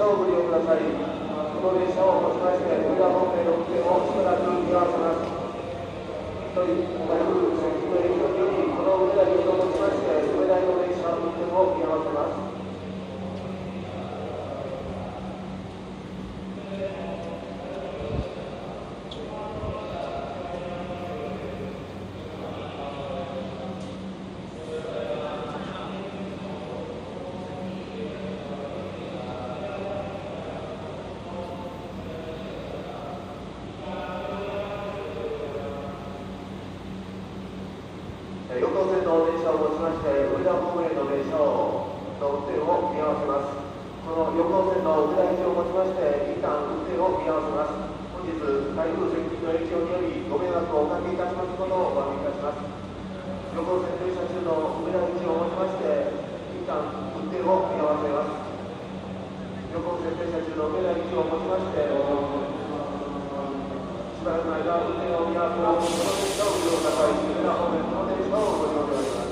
をご利用ください。この電車をもちまして、上田方面の運転をしばらく見合わせます。台風接近の影響により、この上田駅をもちまして、上田の電車運転を見合わせます。横線の電車をもちまして、上田方面の電車の運転を見合わせます。この横線の上田駅をもちまして、一旦運転を見合わせます。本日、台風接近の影響により、ご迷惑をおかけいたしますことをお詫びいたします。横線停車中の上田駅をもちまして、一旦運転を見合わせます。横線停車中の上田駅をもちまして、しばらくの間、運転を見合わせます。この電車をご利用ください。上田方面の電車をご利用ください。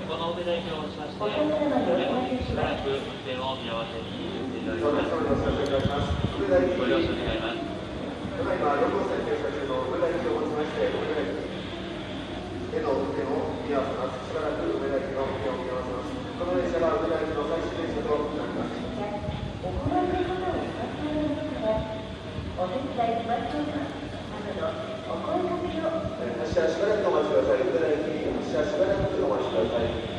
この上田駅をもちまして、しばらく運転を見合わせにいただきます。ご了承願います。ただいま横線停車中の上田駅をもちまして、上田駅への運転を見合わせます。しばらく上田駅の運転を見合わせます。この電車は上田駅の最終電車となります。お困りの方をお伝えの中で、お手伝いしましょうかなどのお声かけを。発車しばらくお待ちください。上田駅発車しばらくお待ちください。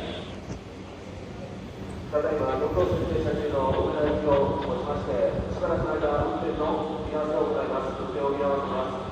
ただいま横線停車中の上田駅をもちまして、しばらくの間運転の見合わせを行います。運転を見合わせます。